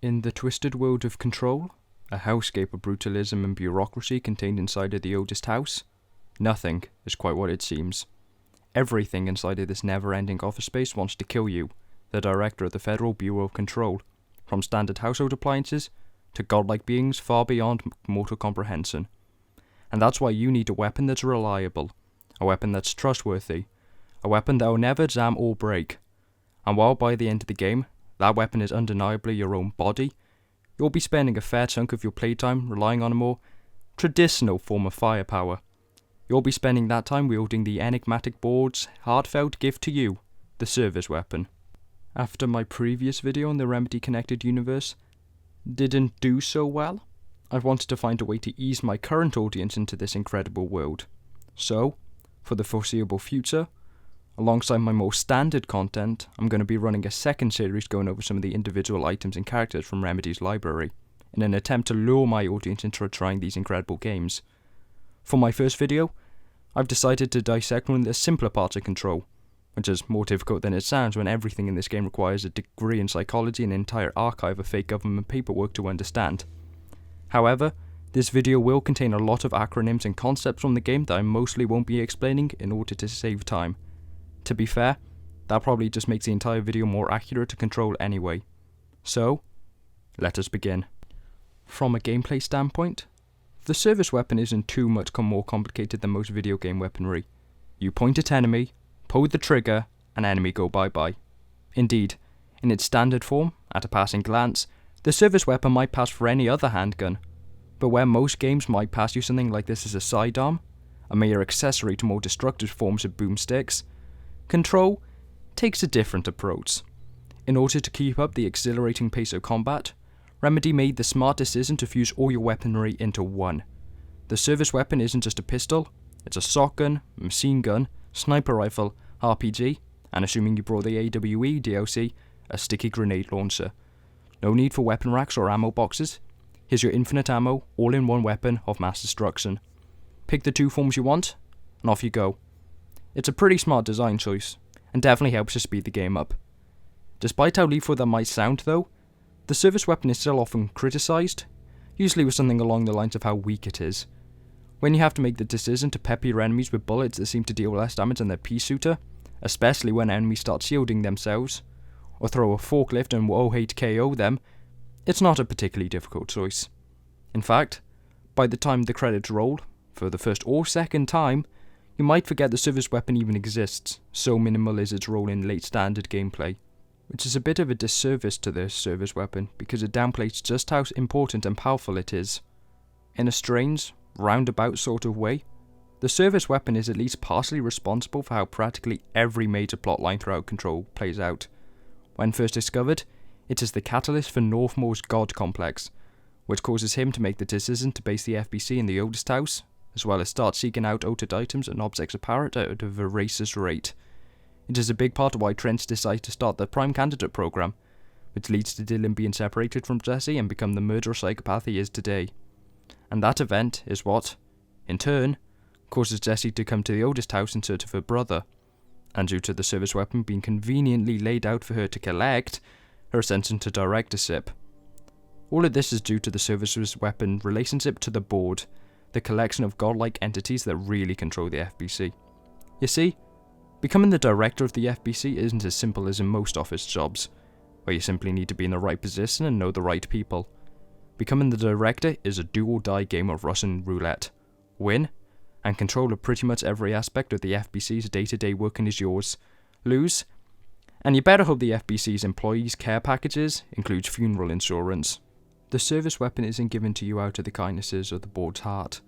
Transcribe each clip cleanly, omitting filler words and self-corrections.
In the twisted world of control, a hellscape of brutalism and bureaucracy contained inside of the oldest house, nothing is quite what it seems. Everything inside of this never-ending office space wants to kill you, the director of the Federal Bureau of Control, from standard household appliances to godlike beings far beyond mortal comprehension. And that's why you need a weapon that's reliable, a weapon that's trustworthy, a weapon that will never jam or break. And while by the end of the game, that weapon is undeniably your own body, you'll be spending a fair chunk of your playtime relying on a more traditional form of firepower. You'll be spending that time wielding the enigmatic board's heartfelt gift to you, the service weapon. After my previous video on the Remedy Connected Universe didn't do so well, I've wanted to find a way to ease my current audience into this incredible world. So, for the foreseeable future, alongside my more standard content, I'm going to be running a second series going over some of the individual items and characters from Remedy's library, in an attempt to lure my audience into trying these incredible games. For my first video, I've decided to dissect one of the simpler parts of Control, which is more difficult than it sounds when everything in this game requires a degree in psychology and an entire archive of fake government paperwork to understand. However, this video will contain a lot of acronyms and concepts from the game that I mostly won't be explaining in order to save time. To be fair, that probably just makes the entire video more accurate to Control anyway. So, let us begin. From a gameplay standpoint, the service weapon isn't too much more complicated than most video game weaponry. You point at enemy, pull the trigger, and enemy go bye-bye. Indeed, in its standard form, at a passing glance, the service weapon might pass for any other handgun. But where most games might pass you something like this as a sidearm, a mere accessory to more destructive forms of boomsticks, Control takes a different approach. In order to keep up the exhilarating pace of combat, Remedy made the smart decision to fuse all your weaponry into one. The service weapon isn't just a pistol, it's a shotgun, machine gun, sniper rifle, RPG, and assuming you brought the AWE DLC, a sticky grenade launcher. No need for weapon racks or ammo boxes. Here's your infinite ammo, all-in-one weapon of mass destruction. Pick the two forms you want, and off you go. It's a pretty smart design choice, and definitely helps to speed the game up. Despite how lethal that might sound though, the service weapon is still often criticised, usually with something along the lines of how weak it is. When you have to make the decision to pepper your enemies with bullets that seem to deal less damage than their pea-shooter, especially when enemies start shielding themselves, or throw a forklift and woe-hate KO them, it's not a particularly difficult choice. In fact, by the time the credits roll, for the first or second time, you might forget the service weapon even exists, so minimal is its role in late standard gameplay. Which is a bit of a disservice to the service weapon, because it downplays just how important and powerful it is. In a strange, roundabout sort of way, the service weapon is at least partially responsible for how practically every major plotline throughout Control plays out. When first discovered, it is the catalyst for Northmore's God complex, which causes him to make the decision to base the FBC in the oldest house, as well as start seeking out altered items and objects apparent at a voracious rate. It is a big part of why Trent decides to start the Prime Candidate program, which leads to Dylan being separated from Jesse and become the murderous psychopath he is today. And that event is what, in turn, causes Jesse to come to the oldest house in search of her brother, and due to the service weapon being conveniently laid out for her to collect, her ascension to directorship. All of this is due to the service weapon relationship to the board, the collection of godlike entities that really control the FBC. You see, becoming the director of the FBC isn't as simple as in most office jobs, where you simply need to be in the right position and know the right people. Becoming the director is a do-or-die game of Russian roulette. Win, and control of pretty much every aspect of the FBC's day-to-day working is yours. Lose, and you better hope the FBC's employees' care packages includes funeral insurance. The service weapon isn't given to you out of the kindnesses of the board's heart.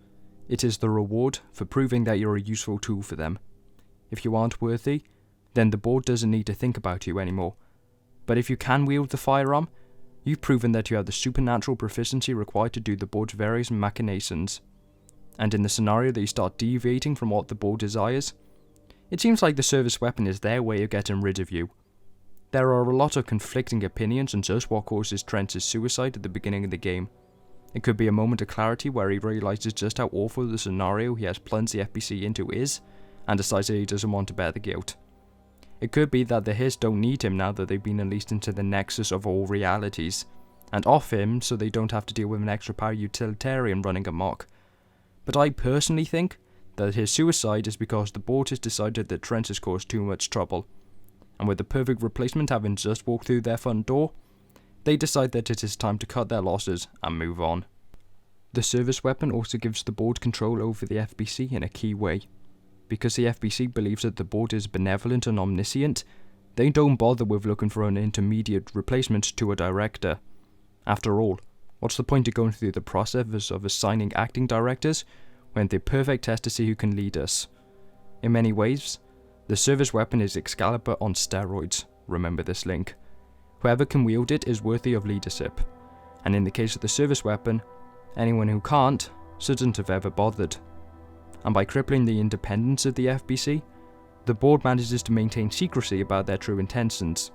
It is the reward for proving that you're a useful tool for them. If you aren't worthy, then the board doesn't need to think about you anymore. But if you can wield the firearm, you've proven that you have the supernatural proficiency required to do the board's various machinations. And in the scenario that you start deviating from what the board desires, it seems like the service weapon is their way of getting rid of you. There are a lot of conflicting opinions on just what causes Trent's suicide at the beginning of the game. It could be a moment of clarity where he realises just how awful the scenario he has plunged the FBC into is, and decides that he doesn't want to bear the guilt. It could be that the Hiss don't need him now that they've been unleashed into the nexus of all realities, and off him so they don't have to deal with an extra power utilitarian running amok. But I personally think that his suicide is because the board has decided that Trent has caused too much trouble, and with the perfect replacement having just walked through their front door, they decide that it is time to cut their losses and move on. The service weapon also gives the board control over the FBC in a key way. Because the FBC believes that the board is benevolent and omniscient, they don't bother with looking for an intermediate replacement to a director. After all, what's the point of going through the process of assigning acting directors when the perfect test to see who can lead us? In many ways, the service weapon is Excalibur on steroids, remember this link. Whoever can wield it is worthy of leadership, and in the case of the service weapon, anyone who can't shouldn't have ever bothered. And by crippling the independence of the FBC, the board manages to maintain secrecy about their true intentions.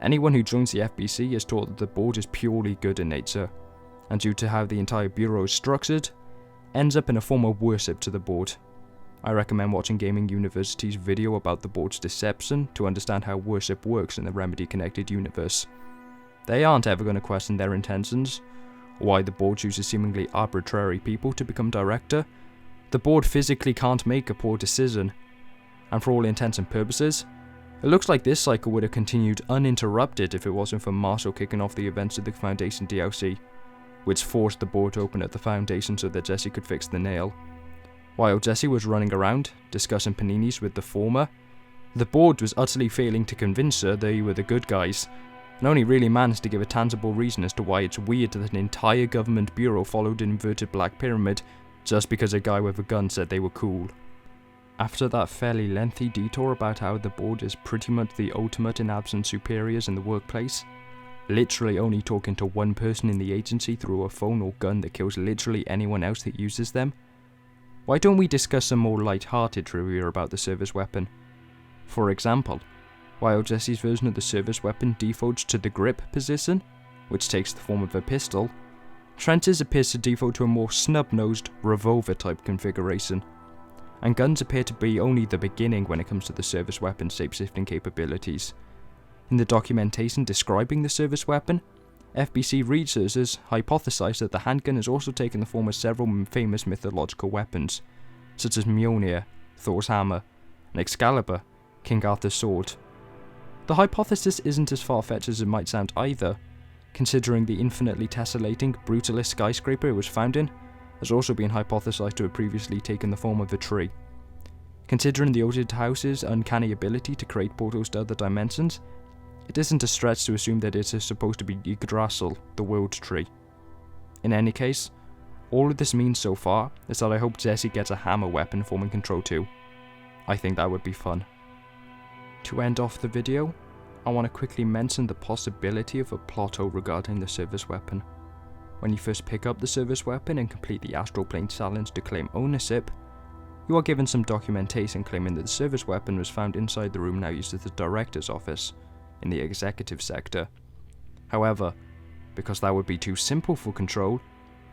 Anyone who joins the FBC is taught that the board is purely good in nature, and due to how the entire bureau is structured, ends up in a form of worship to the board. I recommend watching Gaming University's video about the board's deception to understand how worship works in the Remedy connected universe. They aren't ever going to question their intentions, or why the board chooses seemingly arbitrary people to become director. The board physically can't make a poor decision, and for all intents and purposes, it looks like this cycle would have continued uninterrupted if it wasn't for Marshall kicking off the events of the Foundation DLC, which forced the board to open at the Foundation so that Jesse could fix the nail. While Jesse was running around, discussing paninis with the former, the board was utterly failing to convince her they were the good guys, and only really managed to give a tangible reason as to why it's weird that an entire government bureau followed an inverted black pyramid just because a guy with a gun said they were cool. After that fairly lengthy detour about how the board is pretty much the ultimate in absent superiors in the workplace, literally only talking to one person in the agency through a phone or gun that kills literally anyone else that uses them, why don't we discuss some more light-hearted trivia about the service weapon? For example, while Jesse's version of the service weapon defaults to the grip position, which takes the form of a pistol, Trent's appears to default to a more snub-nosed revolver-type configuration, and guns appear to be only the beginning when it comes to the service weapon's shape-shifting capabilities. In the documentation describing the service weapon, FBC researchers hypothesized that the handgun has also taken the form of several famous mythological weapons, such as Mjolnir, Thor's hammer, and Excalibur, King Arthur's sword. The hypothesis isn't as far-fetched as it might sound either, considering the infinitely tessellating, brutalist skyscraper it was found in has also been hypothesized to have previously taken the form of a tree. Considering the Old House's uncanny ability to create portals to other dimensions, it isn't a stretch to assume that it is supposed to be Yggdrasil, the world tree. In any case, all of this means so far is that I hope Jesse gets a hammer weapon forming Control 2. I think that would be fun. To end off the video, I want to quickly mention the possibility of a plot hole regarding the service weapon. When you first pick up the service weapon and complete the Astral Plane challenge to claim ownership, you are given some documentation claiming that the service weapon was found inside the room now used as the director's office, in the executive sector. However, because that would be too simple for Control,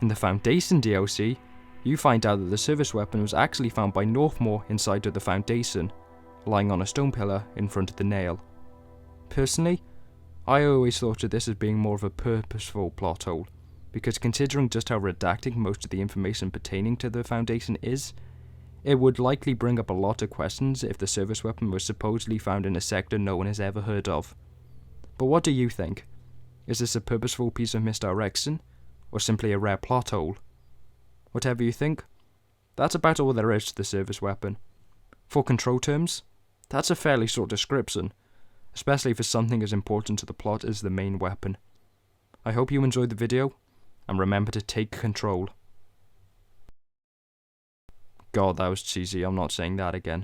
in the Foundation DLC, you find out that the service weapon was actually found by Northmore inside of the Foundation, lying on a stone pillar in front of the nail. Personally, I always thought of this as being more of a purposeful plot hole, because considering just how redacted most of the information pertaining to the Foundation is, it would likely bring up a lot of questions if the service weapon was supposedly found in a sector no one has ever heard of. But what do you think? Is this a purposeful piece of misdirection, or simply a rare plot hole? Whatever you think, that's about all there is to the service weapon. For Control terms, that's a fairly short description, especially for something as important to the plot as the main weapon. I hope you enjoyed the video, and remember to take control. God, that was cheesy, I'm not saying that again.